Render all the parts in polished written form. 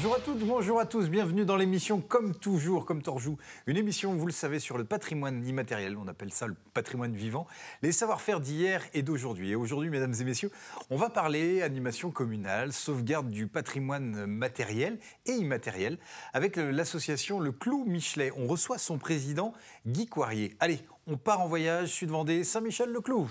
Bonjour à toutes, bonjour à tous, bienvenue dans l'émission Comme toujours, comme Torjou. Une émission, vous le savez, sur le patrimoine immatériel, on appelle ça le patrimoine vivant, les savoir-faire d'hier et d'aujourd'hui. Et aujourd'hui, mesdames et messieurs, on va parler animation communale, sauvegarde du patrimoine matériel et immatériel, avec l'association Le Clou Michelet. On reçoit son président, Guy Coirier. Allez, on part en voyage, Sud-Vendée, Saint-Michel-le-Clou.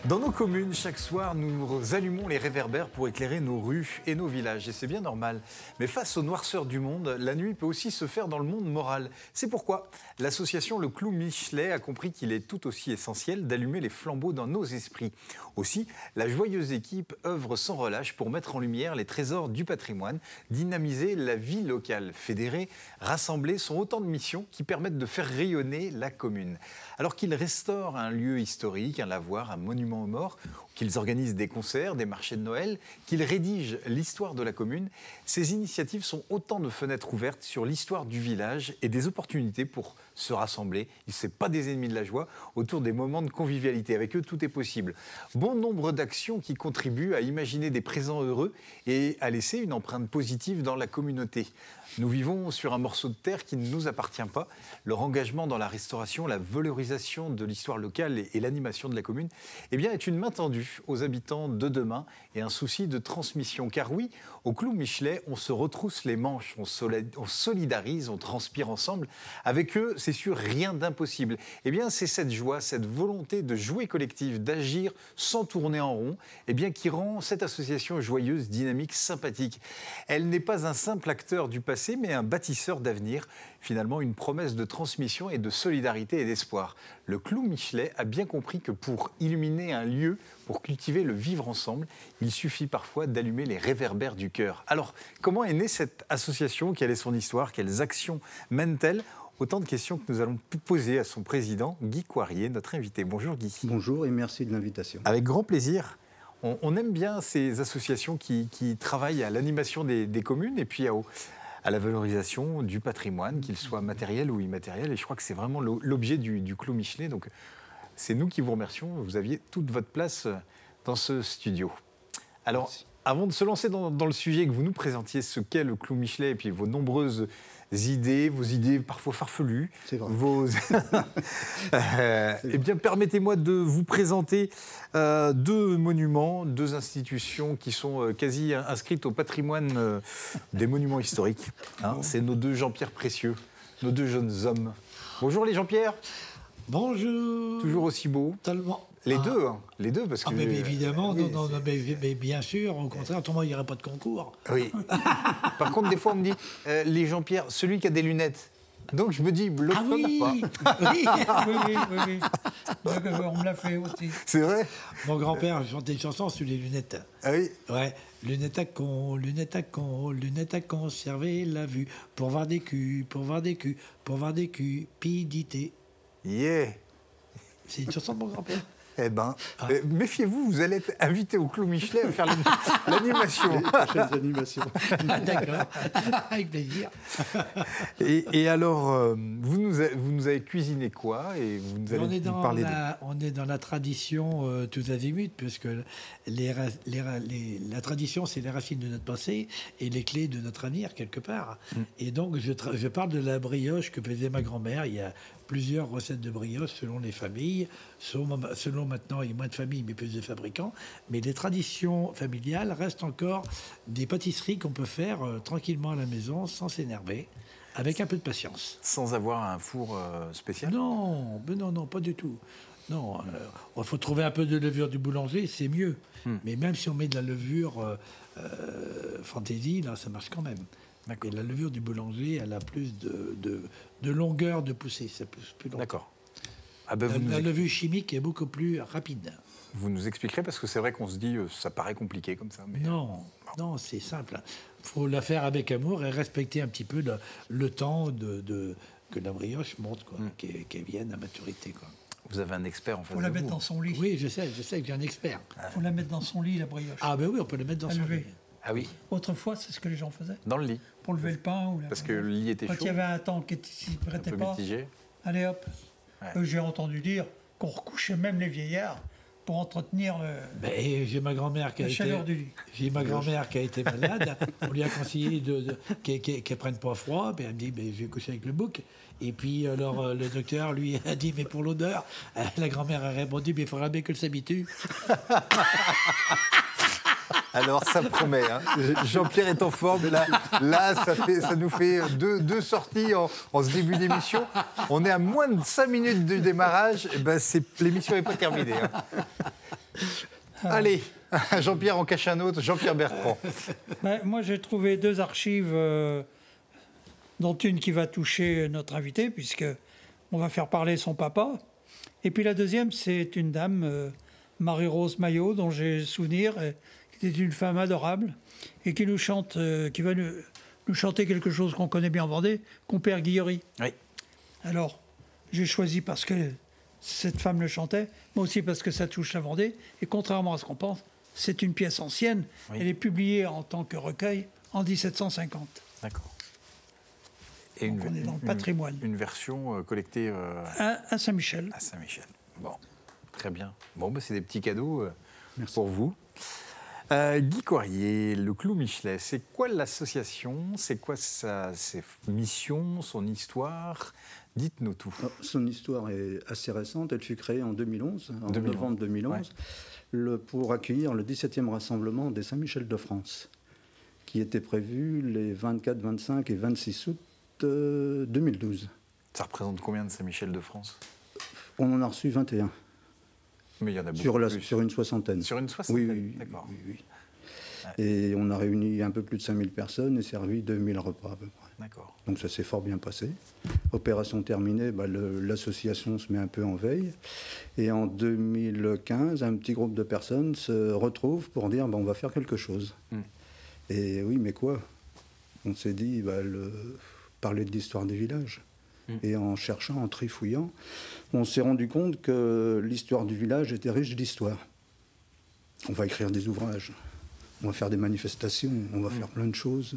Dans nos communes, chaque soir, nous allumons les réverbères pour éclairer nos rues et nos villages. Et c'est bien normal. Mais face aux noirceurs du monde, la nuit peut aussi se faire dans le monde moral. C'est pourquoi l'association Le Clou Michelet a compris qu'il est tout aussi essentiel d'allumer les flambeaux dans nos esprits. Aussi, la joyeuse équipe œuvre sans relâche pour mettre en lumière les trésors du patrimoine, dynamiser la vie locale. Fédérer, rassembler sont autant de missions qui permettent de faire rayonner la commune. Alors qu'ils restaurent un lieu historique, un lavoir, un monument aux morts, qu'ils organisent des concerts, des marchés de Noël, qu'ils rédigent l'histoire de la commune, ces initiatives sont autant de fenêtres ouvertes sur l'histoire du village et des opportunités pour se rassembler. Ils ne sont pas des ennemis de la joie autour des moments de convivialité. Avec eux, tout est possible. Bon nombre d'actions qui contribuent à imaginer des présents heureux et à laisser une empreinte positive dans la communauté. Nous vivons sur un morceau de terre qui ne nous appartient pas. Leur engagement dans la restauration, la valorisation de l'histoire locale et l'animation de la commune eh bien, est une main tendue aux habitants de demain et un souci de transmission. Car oui, au Clou Michelet, on se retrousse les manches, on solidarise, on transpire ensemble. Avec eux, c'est sûr, rien d'impossible. Eh bien, c'est cette joie, cette volonté de jouer collectif, d'agir sans tourner en rond, eh bien, qui rend cette association joyeuse, dynamique, sympathique. Elle n'est pas un simple acteur du passé, mais un bâtisseur d'avenir, finalement une promesse de transmission et de solidarité et d'espoir. Le Clou Michelet a bien compris que pour illuminer un lieu, pour cultiver le vivre ensemble, il suffit parfois d'allumer les réverbères du cœur. Alors, comment est née cette association? Quelle est son histoire? Quelles actions mène-t-elle? Autant de questions que nous allons poser à son président, Guy Coirier, notre invité. Bonjour Guy. Bonjour et merci de l'invitation. Avec grand plaisir. On aime bien ces associations qui travaillent à l'animation des communes et puis à la valorisation du patrimoine, qu'il soit matériel ou immatériel. Et je crois que c'est vraiment l'objet du Clou Michelet. Donc, c'est nous qui vous remercions. Vous aviez toute votre place dans ce studio. Alors, merci. Avant de se lancer dans le sujet, que vous nous présentiez ce qu'est le Clou Michelet et puis vos nombreuses idées, vos idées parfois farfelues. C'est vrai. Eh bien, permettez-moi de vous présenter deux monuments, deux institutions qui sont quasi inscrites au patrimoine des monuments historiques. Hein, c'est nos deux Jean-Pierre précieux, nos deux jeunes hommes. Bonjour les Jean-Pierre. Bonjour. Toujours aussi beaux. Tellement. Les deux, parce que... mais évidemment, oui, non, mais bien sûr, au contraire, autrement, il n'y aurait pas de concours. Oui. Par contre, des fois, on me dit, les Jean-Pierre, celui qui a des lunettes. Donc, je me dis, l'autre oui. pas. Oui. On me l'a fait aussi. C'est vrai. Mon grand-père chantait une chanson sur les lunettes. Ah oui. Ouais. Lunettes à con, conserver la vue, pour voir des culs, pour voir des cupidités. Yeah. C'est une chanson de mon grand-père. Eh bien, méfiez-vous, vous allez être invité au Clou Michelet à faire l'animation. Les prochaines animations. D'accord, avec plaisir. Et alors, vous nous avez cuisiné quoi et vous nous allez nous parler On est dans la tradition tous azimuts, puisque la tradition, c'est les racines de notre passé et les clés de notre avenir, quelque part. Et donc, je parle de la brioche que faisait ma grand-mère. Il y a plusieurs recettes de brioche selon les familles. Selon maintenant, il y a moins de familles, mais plus de fabricants. Mais les traditions familiales restent encore des pâtisseries qu'on peut faire tranquillement à la maison, sans s'énerver, avec un peu de patience. Sans avoir un four spécial? Non, pas du tout. Non, il faut trouver un peu de levure du boulanger, c'est mieux. Mais même si on met de la levure fantaisie, là, ça marche quand même. Et la levure du boulanger, elle a plus de longueur de poussée, ça pousse plus longtemps. D'accord. La levure chimique est beaucoup plus rapide. Vous nous expliquerez, parce que c'est vrai qu'on se dit, ça paraît compliqué comme ça. Mais... Non, c'est simple. Il faut la faire avec amour et respecter un petit peu le temps que la brioche monte, qu'elle vienne à maturité. Quoi. Vous avez un expert en face de vous. Il faut la mettre dans son lit. Oui, je sais que j'ai un expert. Il faut la mettre dans son lit, la brioche. Ah ben oui, on peut la mettre dans son lit. Ah oui. Autrefois, c'est ce que les gens faisaient. Dans le lit. Pour lever le pain. Parce que le lit était chaud. Quand il y avait un temps qui ne s'y prêtait pas. Mitigé. Allez hop. Ouais. J'ai entendu dire qu'on recouchait même les vieillards pour entretenir Ben, j'ai ma grand-mère qui a la été... chaleur du lit. J'ai ma grand-mère qui a été malade. On lui a conseillé qu'elle ne prenne pas froid. Puis elle me dit, ben, je vais coucher avec le bouc. Et puis, alors, le docteur lui a dit, mais pour l'odeur, la grand-mère a répondu, mais il faudra bien qu'elle s'habitue. Alors, ça promet. Hein. Jean-Pierre est en forme. Là ça nous fait deux sorties en ce début d'émission. On est à moins de 5 minutes du démarrage. Et ben, l'émission n'est pas terminée. Hein. Allez, Jean-Pierre en cache un autre. Jean-Pierre Bertrand. Ben, moi, j'ai trouvé 2 archives, dont une qui va toucher notre invité, puisque on va faire parler son papa. Et puis la deuxième, c'est une dame, Marie-Rose Maillot, dont j'ai souvenir, qui était une femme adorable, et qui nous chante, qui va nous chanter quelque chose qu'on connaît bien en Vendée, Compère Guillery. Oui. Alors, j'ai choisi parce que cette femme le chantait, mais aussi parce que ça touche la Vendée. Et contrairement à ce qu'on pense, c'est une pièce ancienne. Oui. Elle est publiée en tant que recueil en 1750. D'accord. Et Donc on est dans le patrimoine. Une version collectée À Saint-Michel. à Saint-Michel. Bon, très bien. Bon, ben, c'est des petits cadeaux Merci. pour vous. Guy Coirier, le Clou Michelet, c'est quoi l'association? C'est quoi ses missions, son histoire? Dites-nous tout. Son histoire est assez récente. Elle fut créée en 2011, en 2011, novembre 2011, pour accueillir le 17e rassemblement des Saint-Michel de France, qui était prévu les 24, 25 et 26 août 2012. Ça représente combien de Saint-Michel de France? On en a reçu 21, Mais il y en a beaucoup plus. sur une soixantaine. Sur une soixantaine, Oui, d'accord. oui. Et on a réuni un peu plus de 5000 personnes et servi 2000 repas à peu près. D'accord. Donc ça s'est fort bien passé. Opération terminée, l'association se met un peu en veille. Et en 2015, un petit groupe de personnes se retrouve pour dire on va faire quelque chose. Et oui, mais quoi? On s'est dit parler de l'histoire des villages. Et en cherchant, en trifouillant, on s'est rendu compte que l'histoire du village était riche d'histoire. On va écrire des ouvrages, on va faire des manifestations, on va faire plein de choses.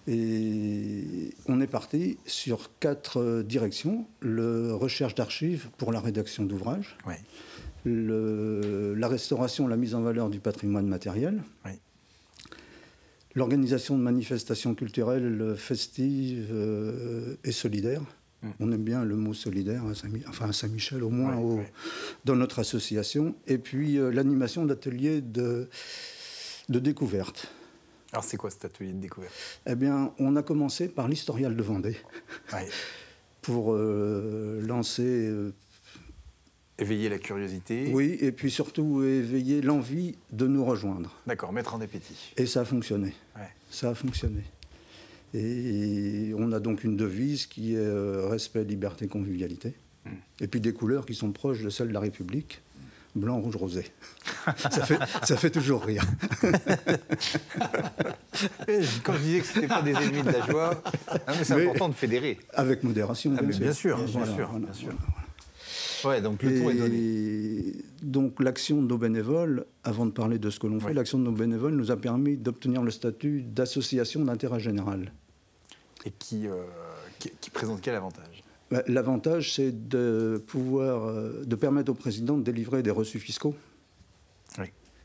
Et on est parti sur 4 directions. Le recherche d'archives pour la rédaction d'ouvrages, Oui. la restauration, la mise en valeur du patrimoine matériel, Oui. l'organisation de manifestations culturelles festives et solidaires. On aime bien le mot solidaire à Saint-Michel, au moins dans notre association. Et puis l'animation d'ateliers de découverte. Alors c'est quoi cet atelier de découverte? Eh bien, on a commencé par l'historial de Vendée Ouais. pour lancer... Éveiller la curiosité. oui, et puis surtout éveiller l'envie de nous rejoindre. D'accord, mettre en appétit. Et ça a fonctionné. Ouais. Ça a fonctionné. Et on a donc une devise qui est respect, liberté, convivialité. Et puis des couleurs qui sont proches de celles de la République. Blanc, rouge, rosé. ça fait toujours rire. Quand je disais que ce n'était pas des ennemis de la joie, mais c'est important de fédérer. Avec modération, Ah, mais bien sûr, Voilà, bien voilà, sûr. voilà. Ouais, donc le ton est donné. Et donc l'action de nos bénévoles, avant de parler de ce que l'on fait, l'action de nos bénévoles nous a permis d'obtenir le statut d'association d'intérêt général. Et qui présente quel avantage? L'avantage, c'est de pouvoir, de permettre au président de délivrer des reçus fiscaux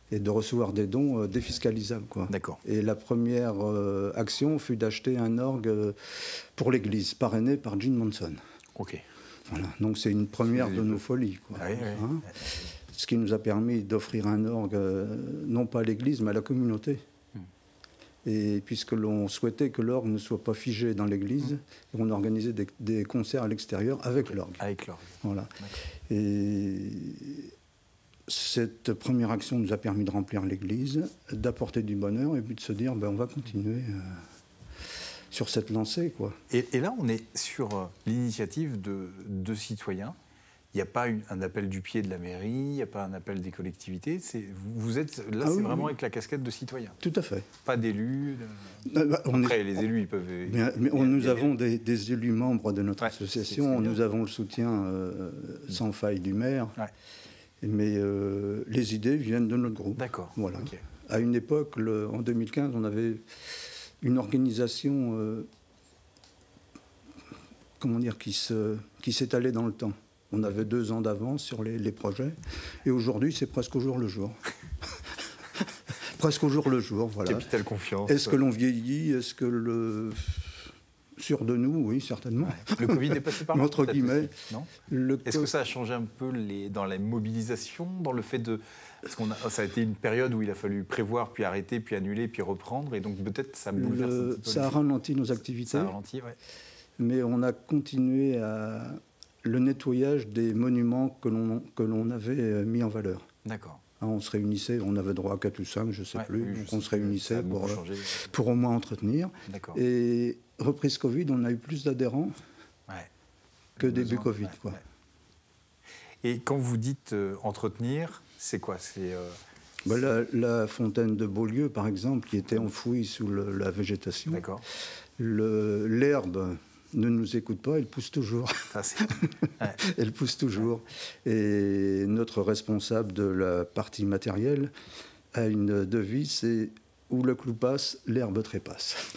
et de recevoir des dons défiscalisables, quoi. D'accord. Et la première action fut d'acheter un orgue pour l'église, parrainé par Gene Monson. Ok. Voilà. Donc c'est une première de nos folies, quoi. Oui, oui. Hein. Ce qui nous a permis d'offrir un orgue, non pas à l'église, mais à la communauté. Et puisque l'on souhaitait que l'orgue ne soit pas figé dans l'église, on organisait des concerts à l'extérieur avec l'orgue. Avec l'orgue. Voilà. Et cette première action nous a permis de remplir l'église, d'apporter du bonheur et puis de se dire on va continuer sur cette lancée, quoi. Et là, on est sur l'initiative de citoyens. Il n'y a pas un appel du pied de la mairie, il n'y a pas un appel des collectivités. Vous êtes là, c'est vraiment avec la casquette de citoyen. Tout à fait. Pas d'élus. Après, les élus, ils peuvent. Nous avons des élus membres de notre Ouais, association. c'est Nous avons le soutien sans faille du maire. Ouais. Mais les idées viennent de notre groupe. D'accord. Voilà. Ok. À une époque, en 2015, on avait une organisation comment dire, qui s'étalait dans le temps. On avait 2 ans d'avance sur les projets. Et aujourd'hui, c'est presque au jour le jour. Presque au jour le jour, voilà. Capitale confiance. Est-ce que l'on vieillit? Est-ce que le... Sûr de nous, oui, certainement. Ouais. Le Covid est passé par là, entre guillemets. Non. Est-ce que ça a changé un peu dans la mobilisation, dans le fait de... Parce ça a été une période où il a fallu prévoir, puis arrêter, puis annuler, puis reprendre, et donc peut-être ça bouleverse un petit peu. Ça a ralenti nos activités. Ça a ralenti, ouais. Mais on a continué le nettoyage des monuments que l'on avait mis en valeur. D'accord. On se réunissait, on avait droit à 4 ou 5, je ne sais plus, donc on se réunissait pour au moins entretenir. D'accord. Et reprise Covid, on a eu plus d'adhérents que début Covid. Quoi. Et quand vous dites entretenir, c'est quoi? La fontaine de Beaulieu, par exemple, qui était enfouie sous la végétation. D'accord. L'herbe ne nous écoute pas, elle pousse toujours. Elle pousse toujours. Et notre responsable de la partie matérielle a une devise, c'est « où le clou passe, l'herbe trépasse ».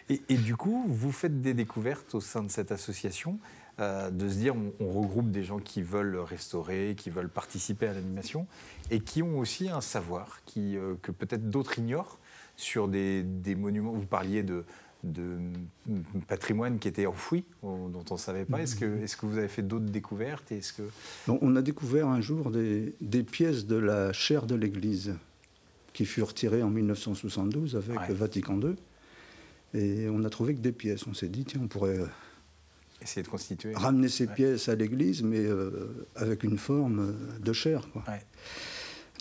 Et du coup, vous faites des découvertes au sein de cette association, de se dire on regroupe des gens qui veulent restaurer, qui veulent participer à l'animation, et qui ont aussi un savoir que peut-être d'autres ignorent sur des monuments. Vous parliez de patrimoine qui était enfoui, dont on ne savait pas. Est-ce que vous avez fait d'autres découvertes? On a découvert un jour des pièces de la chaire de l'Église qui furent retirées en 1972 avec le Vatican II. Et on a trouvé que des pièces. On s'est dit, tiens, on pourrait essayer de constituer. Ramener ces pièces à l'église, mais avec une forme de chair. Quoi. Ouais.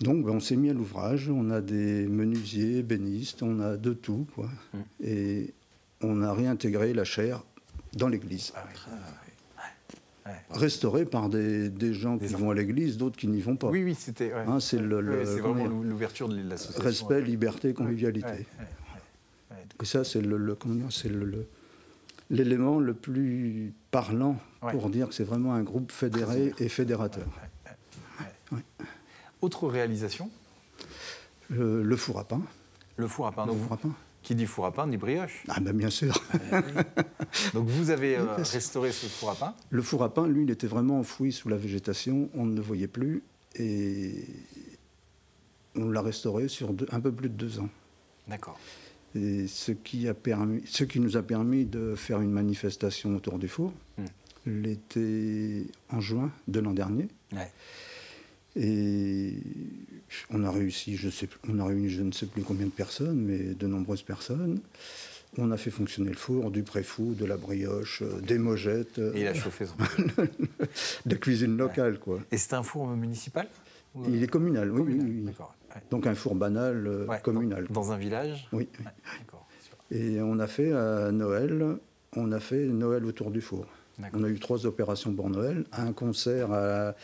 Donc on s'est mis à l'ouvrage, on a des menuisiers, ébénistes, on a de tout. Quoi. Et on a réintégré la chair dans l'église. Ah oui. Restaurée par des gens qui vont à l'église, d'autres qui n'y vont pas. Oui, c'était... Ouais. Hein, c'est vraiment l'ouverture de l'association. Respect, liberté, convivialité. Ouais. Et ça, c'est l'élément le plus parlant pour dire que c'est vraiment un groupe fédéré et fédérateur. Ouais. Autre réalisation? Le four à pain. Le four à pain. Qui dit four à pain dit brioche. Ah ben bien sûr. Donc vous avez restauré ce four à pain? Le four à pain, lui, il était vraiment enfoui sous la végétation, on ne le voyait plus, et on l'a restauré sur un peu plus de 2 ans. D'accord. Et ce qui nous a permis de faire une manifestation autour du four, l'été en juin de l'an dernier. Ouais. Et on a réussi, on a réuni je ne sais plus combien de personnes, mais de nombreuses personnes. On a fait fonctionner le four, du préfou, de la brioche, des mogettes. Et il a chauffé son de la cuisine locale, quoi. Et c'est un four municipal? Il est communal, oui. D'accord. Ouais. Donc un four banal communal. Dans un village? Oui. D'accord. Et on a fait à Noël, Noël autour du four. On a eu 3 opérations pour Noël, un concert à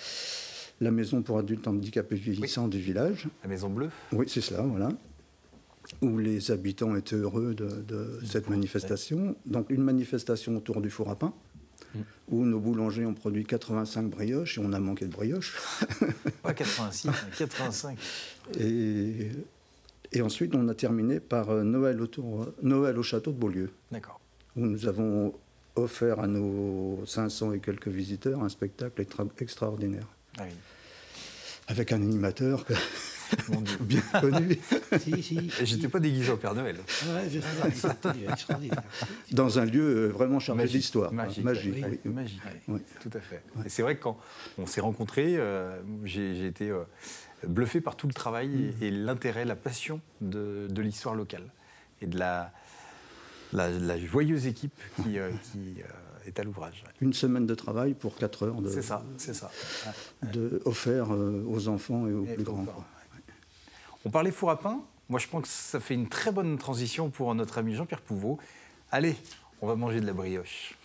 la maison pour adultes handicapés vieillissants du village. La Maison Bleue? Oui, c'est cela, voilà. Où les habitants étaient heureux de cette manifestation. Donc une manifestation autour du four à pain, où nos boulangers ont produit 85 brioches et on a manqué de brioches. Pas 86, 85. Et ensuite, on a terminé par Noël au château de Beaulieu. D'accord. Où nous avons offert à nos 500 et quelques visiteurs un spectacle extraordinaire. Ah oui. Avec un animateur bien connu. Si. Et j'étais pas déguisé au Père Noël. Ouais, extraordinaire. Dans un lieu vraiment chargé d'histoire. Magique. Oui. Tout à fait. Et c'est vrai que quand on s'est rencontrés, j'ai été bluffé par tout le travail et l'intérêt, la passion de l'histoire locale et de la joyeuse équipe qui est à l'ouvrage. Une semaine de travail pour 4 heures c'est ça. Offert aux enfants et aux plus grands. On parlait four à pain. Moi, je pense que ça fait une très bonne transition pour notre ami Jean-Pierre Pouveau. Allez, on va manger de la brioche.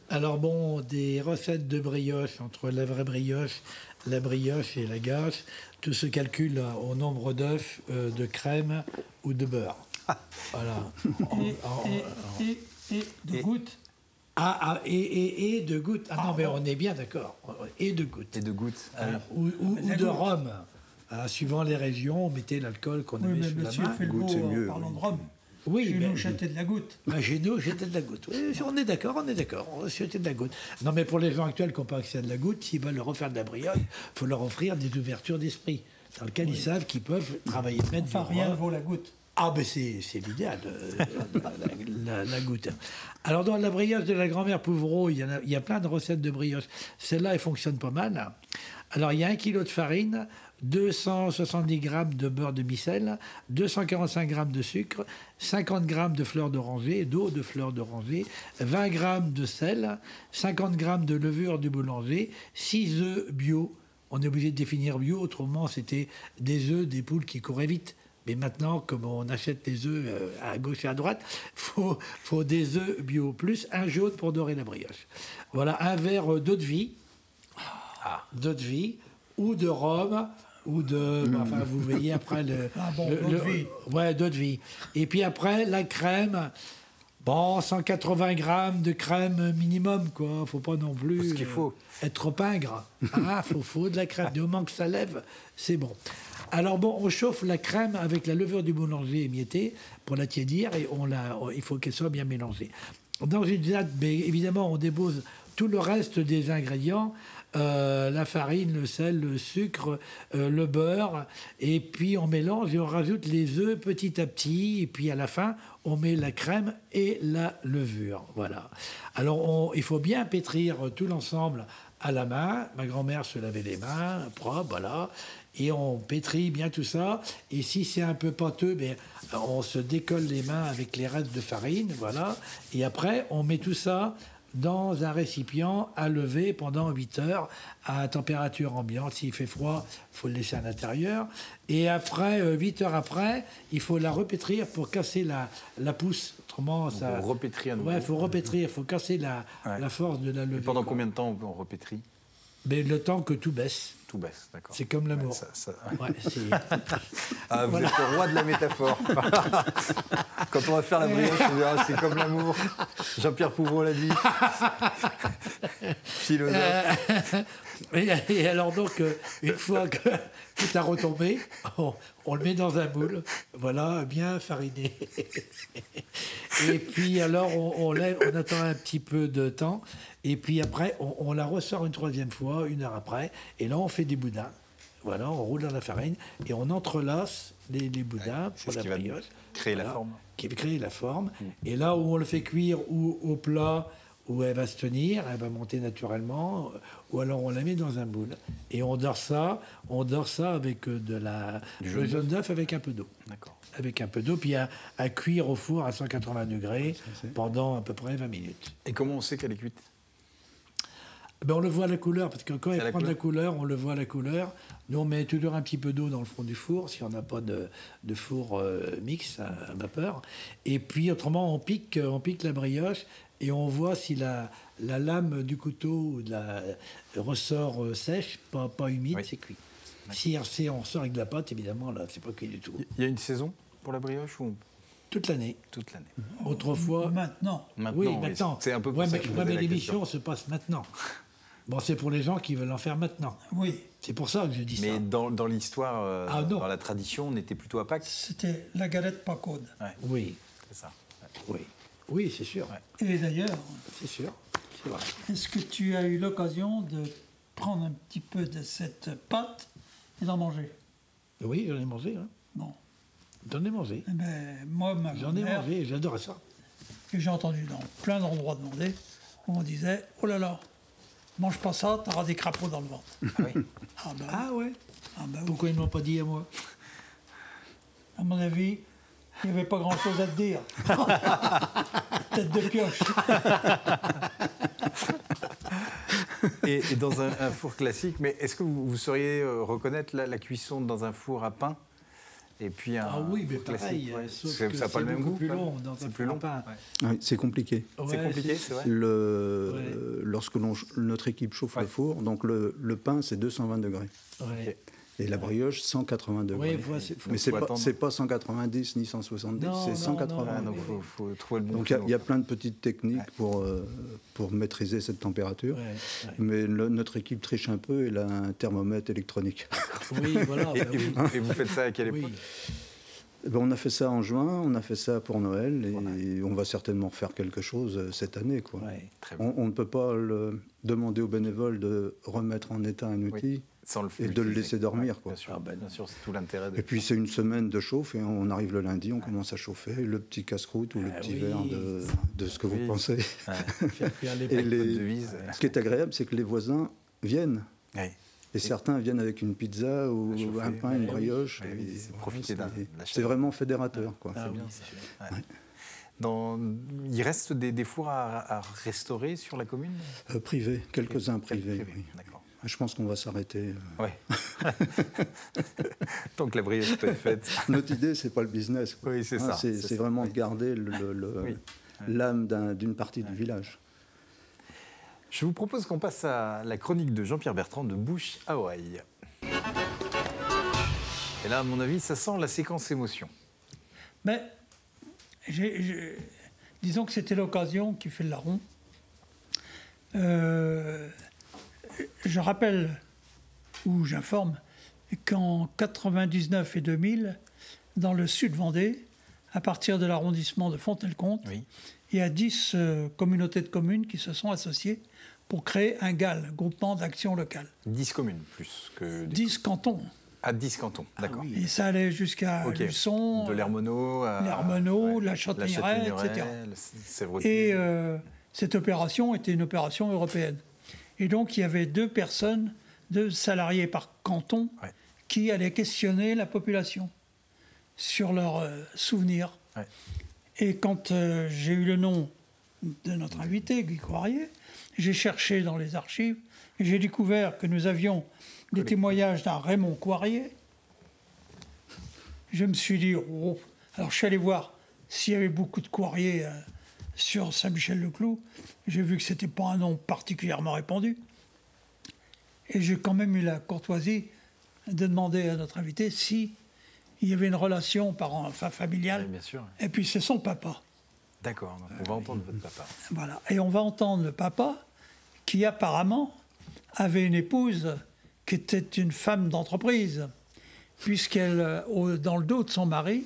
Alors bon, des recettes de brioche, entre la vraie brioche, la brioche et la gâche, tout se calcule au nombre d'œufs, de crème ou de beurre. Voilà. Et de gouttes. Et de gouttes. Ah non, mais on est bien d'accord. Et de gouttes. Et de gouttes. Ou de rhum. Suivant les régions, on mettait l'alcool qu'on Oui, avait mais sous la monsieur main. fait le Goutte, beau c'est mieux, en parlant oui. de rhum. Oui, Chez mais- nous, c'était de la goutte. Chez nous, j'étais de la goutte. Oui, on est d'accord, on est d'accord. C'était de la goutte. Non, mais pour les gens actuels qui n'ont pas accès à de la goutte, s'ils veulent refaire de la brioche, il faut leur offrir des ouvertures d'esprit, dans lesquelles ils savent qu'ils peuvent travailler, mettre Enfin, du rien ne rhum. vaut la goutte. Ah, ben c'est l'idéal, la goutte. Alors, dans la brioche de la grand-mère Pouvreau, il y a plein de recettes de brioche. Celle-là, elle fonctionne pas mal. Alors, il y a 1 kg de farine, 270 g de beurre de micelle, 245 g de sucre, 50 g de fleurs d'oranger, d'eau de fleurs d'oranger, 20 g de sel, 50 g de levure du boulanger, 6 œufs bio. On est obligé de définir bio, autrement c'était des œufs des poules qui couraient vite. Mais maintenant, comme on achète les œufs à gauche et à droite, faut des œufs bio, plus un jaune pour dorer la brioche. Voilà, un verre d'eau de vie, d'eau de vie, ou de rhum, ou de... Enfin, vous voyez après le... Ah bon, d'eau de vie. Ouais, d'eau de vie. Et puis après, la crème... Bon, 180 grammes de crème minimum, quoi. Faut pas non plus Ce qu'il faut. être trop pingre. Ah, faut de la crème. Du moment que ça lève, c'est bon. Alors bon, on chauffe la crème avec la levure du boulanger émiettée pour la tiédir et il faut qu'elle soit bien mélangée. Dans une natte, évidemment, on dépose tout le reste des ingrédients. La farine, le sel, le sucre, le beurre, et puis on mélange et on rajoute les œufs petit à petit, et puis à la fin, on met la crème et la levure. Voilà. Alors, il faut bien pétrir tout l'ensemble à la main. Ma grand-mère se lavait les mains, propre, voilà. Et on pétrit bien tout ça. Et si c'est un peu pâteux, on se décolle les mains avec les restes de farine, voilà. Et après, on met tout ça dans un récipient à lever pendant 8 heures à température ambiante. S'il fait froid, il faut le laisser à l'intérieur. Et après, 8 heures après, il faut la repétrir pour casser la pousse. Autrement, Donc, ça... on repétrit à nouveau. Ouais, il faut repétrir, il faut casser la force de la levée. Et pendant quoi. combien de temps on repétrit? Mais le temps que tout baisse. Tout baisse, d'accord. C'est comme l'amour. Ouais. Ouais, c'est- Ah, vous êtes le roi de la métaphore. Quand on va faire la brioche, on dira c'est comme l'amour. Jean-Pierre Pouvreau l'a dit. Philosophe. Et alors donc, une fois que tout a retombé, on le met dans un moule, voilà, bien fariné. Et puis alors, on lève, on attend un petit peu de temps, et puis après, on la ressort une troisième fois, 1 heure après, et là, on fait des boudins. Voilà, on roule dans la farine, et on entrelace les boudins C'est pour ce la qui va brioche. créer la Voilà, forme. qui va créer la forme. Et là où on le fait cuire, ou au plat, où elle va se tenir, elle va monter naturellement, ou alors on la met dans un moule. Et on dort ça avec le jaune d'œuf avec un peu d'eau. D'accord. Avec un peu d'eau, puis à cuire au four à 180 degrés pendant à peu près 20 minutes. Et comment on sait qu'elle est cuite? On le voit à la couleur, parce que quand C'est elle à la prend de la couleur, on le voit à la couleur. Nous, on met toujours un petit peu d'eau dans le fond du four, si on n'a pas de four mix à vapeur. Et puis, autrement, on pique la brioche et on voit si la lame du couteau ou de la ressort sèche, pas humide, Oui. c'est cuit. Si on ressort avec de la pâte, évidemment, là, c'est pas cuit du tout. Il y a une saison pour la brioche ou Toute l'année. toute l'année? Autrefois... Maintenant. Oui, maintenant. C'est un peu pour Ouais, ça mais, que je vous ouais, posais mais la question. l'émission se passe maintenant. Bon, c'est pour les gens qui veulent en faire maintenant. Oui, C'est pour ça que je dis Mais ça. dans l'histoire, Ah, non. dans la tradition, on était plutôt à Pâques. c'était la galette pas caude. Ouais, Oui, c'est ça. oui. Oui, c'est sûr. Ouais. Et d'ailleurs, C'est sûr. C'est vrai. est-ce que tu as eu l'occasion de prendre un petit peu de cette pâte et d'en manger? Oui, j'en ai mangé. Hein. Bon. J'en ai mangé. Eh ben, moi, ma J'en ai grand-mère, mangé, j'adore ça. que j'ai entendu dans plein d'endroits demander, où on disait, oh là là, mange pas ça, t'auras des crapauds dans le ventre. Ah oui. Ah ben, Ah ouais. ah ben oui. Pourquoi ils ne m'ont pas dit à moi? À mon avis, il n'y avait pas grand-chose à te dire. Tête de pioche. Et dans un four classique, mais est-ce que vous sauriez reconnaître la cuisson dans un four à pain et puis un Ah oui, mais four classique, pareil. ouais. Sauf Ça que n'a pas le même beaucoup goût plus quand même. long dans C'est un plus four à long. pain. Ouais. Oui, c'est compliqué. C'est Ouais, compliqué, c'est vrai. Lorsque notre équipe chauffe Ouais. le four, donc le pain, c'est 220 degrés. Ouais. Et la brioche, 180 degrés. Oui, mais c'est pas 190 ni 170, c'est 180 donc degrés. faut trouver le bon Donc il y a plein de petites techniques pour maîtriser cette température. Mais notre équipe triche un peu, elle a un thermomètre électronique. Oui, voilà. Et vous faites ça à quelle époque? On a fait ça en juin, on a fait ça pour Noël, et on va certainement faire quelque chose cette année, quoi. Ouais. On ne peut pas demander aux bénévoles de remettre en état un outil sans et de le laisser dormir, quoi. Bien sûr, c'est tout l'intérêt. Et puis c'est une semaine de chauffe, et on arrive le lundi, on commence à chauffer le petit casse-croûte ou le petit verre de ce que vous pensez. Ce qui est agréable, c'est que les voisins viennent. Et certains viennent avec une pizza ou un pain, une brioche. C'est vraiment fédérateur, quoi. C'est bien, ça. Il reste des fours à restaurer sur la commune? Privés, quelques-uns privés. Oui. D'accord. Je pense qu'on va s'arrêter. Oui. Tant que la brioche peut être faite. Notre idée, c'est pas le business. Oui, c'est ça. C'est vraiment de garder l'âme d'une partie du village. Je vous propose qu'on passe à la chronique de Jean-Pierre Bertrand de Bouche à Oreille. Et là, à mon avis, ça sent la séquence émotion. Mais disons que c'était l'occasion qui fait le larron. Je rappelle, ou j'informe, qu'en 99 et 2000, dans le sud Vendée, à partir de l'arrondissement de Fontenay-le-Comte, il y a 10 communautés de communes qui se sont associées pour créer un GAL, Groupement d'Action Locale. 10 communes, plus que... 10 cantons. À 10 cantons, d'accord. Et ça allait jusqu'à Luçon, de l'Hermenot à... la Châtaigneraie, etc. Et cette opération était une opération européenne. Et donc, il y avait 2 personnes, 2 salariés par canton, qui allaient questionner la population sur leurs souvenirs. Et quand j'ai eu le nom de notre invité, Guy Coirier, j'ai cherché dans les archives et j'ai découvert que nous avions des témoignages d'un Raymond Coirier. Je me suis dit, alors je suis allé voir s'il y avait beaucoup de Coirier sur Saint-Michel-le-Cloux. J'ai vu que ce n'était pas un nom particulièrement répandu. Et j'ai quand même eu la courtoisie de demander à notre invité si il y avait une relation familiale. Bien sûr. Et puis c'est son papa. D'accord, on va entendre votre papa. Voilà, et on va entendre le papa qui apparemment avait une épouse qui était une femme d'entreprise, puisqu'elle, dans le dos de son mari,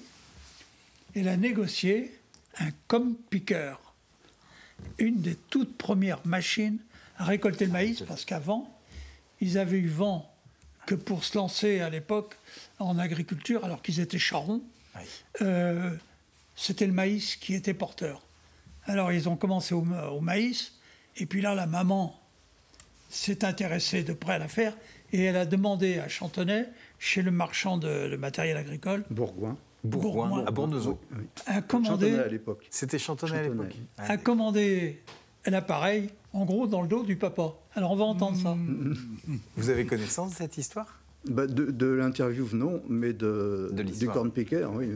elle a négocié un comme-piqueur, une des toutes premières machines à récolter le maïs, parce qu'avant, ils avaient eu vent que pour se lancer à l'époque en agriculture, alors qu'ils étaient charrons, c'était le maïs qui était porteur. Alors ils ont commencé au maïs, et puis là la maman s'est intéressée de près à l'affaire, et elle a demandé à Chantenay, chez le marchand de matériel agricole, Bourgoin, à Bournezeau, à commander, à l'époque. C'était Chantenay à l'époque. À commander l'appareil, en gros dans le dos du papa. Alors on va entendre ça. Vous avez connaissance de cette histoire? De l'interview, non, mais du corn-piqueur, oui.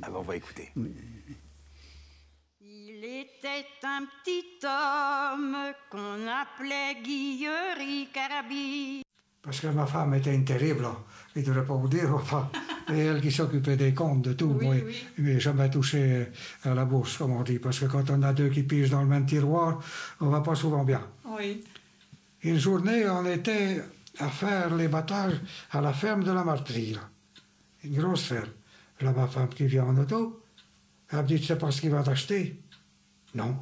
Ah ben on va écouter. Oui. Il était un petit homme qu'on appelait Guillery Carabi. Parce que ma femme était une terrible, je ne devrais pas vous dire, enfin, et elle qui s'occupait des comptes, de tout. Oui, moi, je n'ai jamais touché à la bourse, comme on dit, parce que quand on a 2 qui pigent dans le même tiroir, on ne va pas souvent bien. Oui. Une journée, on était à faire les battages à la ferme de la Martrie, là. Une grosse ferme. Là, ma femme qui vient en auto, elle me dit, tu sais pas ce qu'il va t'acheter? Non,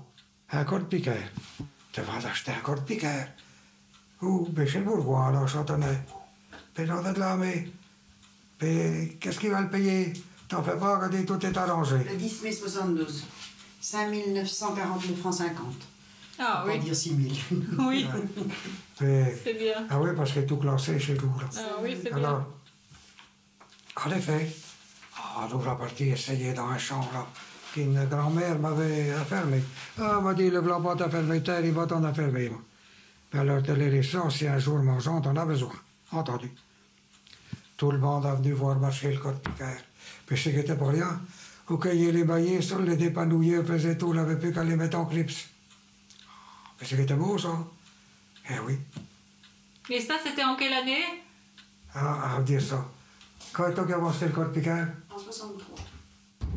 un corps-piqueur. Tu vas acheter un corps-piqueur. Où? Ben chez le bourgeois, alors, Chantenay. Puis j'en ai de l'armée. Puis qu'est-ce qu'il va le payer? T'en fais pas, regardez, tout est arrangé. Le 10 mai 72. 5 949 francs 50. Ah oui. Pour dire 6 000. Oui. C'est bien. Ah oui, parce que tout classé chez nous, là. Ah oui, c'est alors, bien. En effet, on ouvre la partie, essayer dans un champ, là, qu'une grand-mère m'avait enfermé. Ah, elle m'a dit, le blanc pas t'enfermer, terre, il va t'en enfermer, moi. Alors, te les ça, si un jour mangeant, t'en as besoin. Entendu. Tout le monde a venu voir marcher le corps-piqueur. Puis je sais qu'il était pour rien. Au cueillir les maillets, sur les dépanouiller, faisait tout, on n'avait plus qu'à les mettre en clips. Mais c'est qu'il était beau, ça. Eh oui. Et ça, c'était en quelle année? à dire ça. Quand est-ce qu'il a avancé le code Picard? En 63.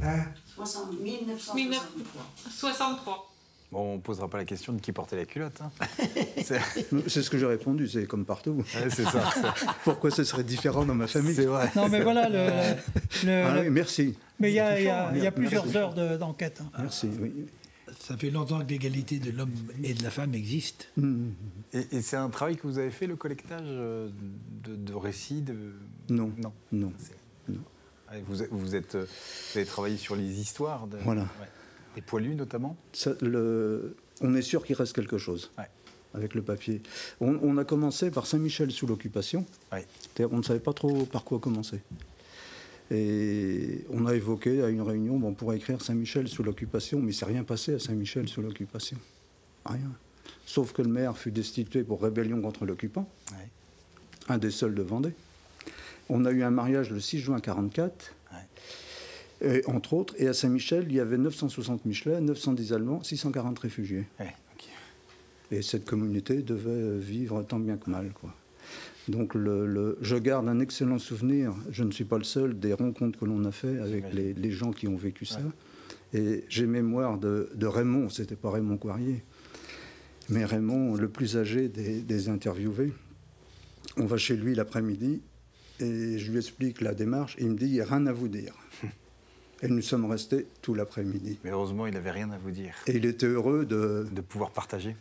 Hein? 1963. 63. Bon, on ne posera pas la question de qui portait la culotte. Hein. C'est C'est ce que j'ai répondu, c'est comme partout. ouais, c'est ça. Pourquoi ce serait différent dans ma famille? C'est vrai. Non, mais voilà, Ah oui, merci. mais il y a Merci. plusieurs heures d'enquête. Hein. Merci, oui. Ça fait longtemps que l'égalité de l'homme et de la femme existe. Et c'est un travail que vous avez fait, le collectage de récits Non, Non. non. Ouais, vous avez travaillé sur les histoires Voilà. Ouais. Des poilus notamment. On est sûr qu'il reste quelque chose Ouais. avec le papier. On a commencé par Saint-Michel sous l'occupation. Ouais. On ne savait pas trop par quoi commencer. Et on a évoqué à une réunion, on pourrait écrire Saint-Michel sous l'occupation, mais il ne s'est rien passé à Saint-Michel sous l'occupation. Rien. Sauf que le maire fut destitué pour rébellion contre l'occupant, Ouais. un des seuls de Vendée. On a eu un mariage le 6 juin 1944, et, entre autres, et à Saint-Michel, il y avait 960 Michelais, 910 Allemands, 640 réfugiés. Ouais, ok. Et cette communauté devait vivre tant bien que mal, quoi. Donc je garde un excellent souvenir, je ne suis pas le seul, des rencontres que l'on a fait avec les gens qui ont vécu ça. Ouais. Et j'ai mémoire de Raymond, c'était pas Raymond Coirier, mais Raymond, le plus âgé des interviewés. On va chez lui l'après-midi et je lui explique la démarche et il me dit « il n'y a rien à vous dire ». Et nous sommes restés tout l'après-midi. Mais heureusement, il n'avait rien à vous dire. Et il était heureux De pouvoir partager.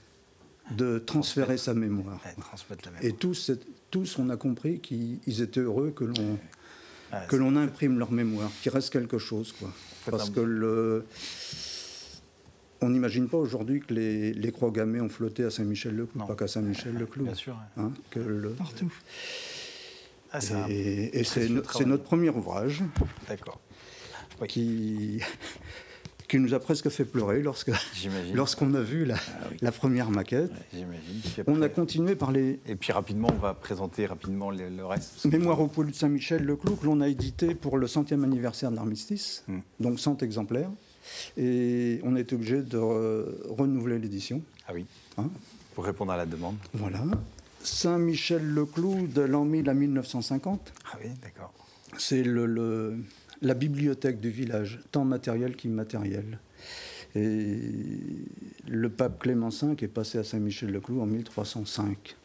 de transférer sa mémoire. Ouais, transmettre la mémoire. Et tous, on a compris qu'ils étaient heureux que l'on imprime leur mémoire, qu'il reste quelque chose, quoi. Parce que on n'imagine pas aujourd'hui que les croix gammées ont flotté à Saint-Michel-le-Clou, pas qu'à Saint-Michel-le-Clou. Bien sûr. Hein, Partout. Ah, et c'est notre premier ouvrage. D'accord. Qui nous a presque fait pleurer lorsqu'on a vu la première maquette. J'imagine. On a continué par les... Et puis rapidement, on va présenter rapidement le reste. Mémoires au poilu de Saint-Michel-le-Clou, que l'on a édité pour le 100e anniversaire de l'armistice, donc 100 exemplaires. Et on a été obligé de renouveler l'édition. Ah oui, hein, pour répondre à la demande. Voilà. Saint-Michel-le-Clou de l'an 1000 à 1950. Ah oui, d'accord. C'est la bibliothèque du village, tant matériel qu'immatériel. Et le pape Clément V est passé à Saint-Michel-le-Clou en 1305.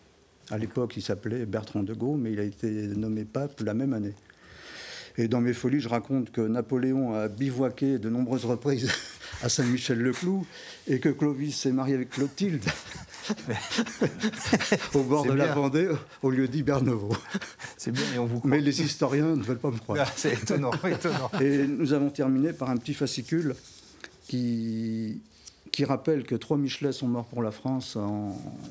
À l'époque, il s'appelait Bertrand de Gaulle, mais il a été nommé pape la même année. Et dans mes folies, je raconte que Napoléon a bivouaqué de nombreuses reprises à Saint-Michel-le-Clou et que Clovis s'est marié avec Clotilde au bord de la Vendée, au lieu d'Hibernevaux. C'est bien, et on vous croit. Mais les historiens ne veulent pas me croire. Ah, c'est étonnant, étonnant. Et nous avons terminé par un petit fascicule qui rappelle que 3 Michelais sont morts pour la France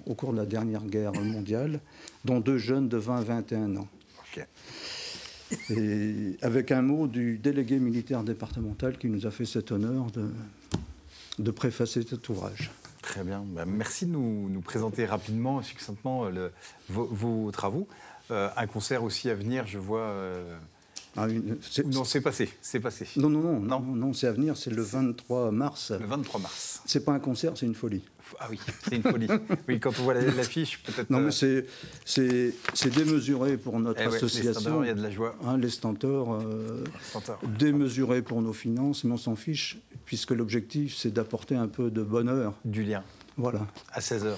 au cours de la dernière guerre mondiale, dont 2 jeunes de 20 à 21 ans. Ok. Et avec un mot du délégué militaire départemental qui nous a fait cet honneur de préfacer cet ouvrage. Très bien. Ben, merci de nous présenter rapidement, succinctement vos travaux. Un concert aussi à venir, je vois... Non, c'est passé. Non, c'est à venir, c'est le 23 mars. Le 23 mars. C'est pas un concert, c'est une folie. Ah oui, c'est une folie. Oui, quand on voit l'affiche, peut-être... Non, mais c'est démesuré pour notre association. Les stentors, il y a de la joie. Hein, les stentors, démesuré pour nos finances, mais on s'en fiche, puisque l'objectif, c'est d'apporter un peu de bonheur. Du lien. Voilà. À 16h.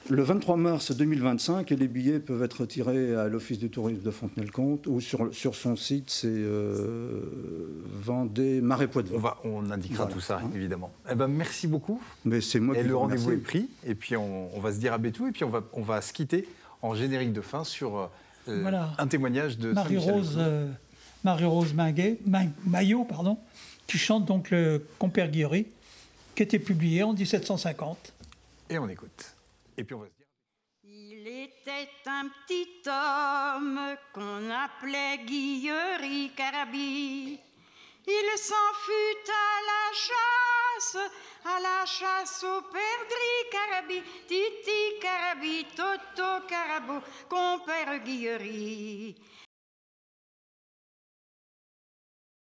Le 23 mars 2025, et les billets peuvent être retirés à l'Office du tourisme de Fontenay-le-Comte ou sur son site, c'est Vendée, Marais Poitevin. On indiquera tout ça, évidemment. Eh ben, merci beaucoup. Mais c'est moi qui vous remercie. Le rendez-vous est pris, et puis on va se dire à Bétou, et puis on va se quitter en générique de fin sur un témoignage de Marie-Rose Maillot, qui chante donc le Compère Guillery, qui était publié en 1750. Et on écoute. Et puis on va se dire... Il était un petit homme qu'on appelait Guillery Carabi. Il s'en fut à la chasse au perdrix Carabi, Titi Carabi, Toto Carabo, compère Guillery.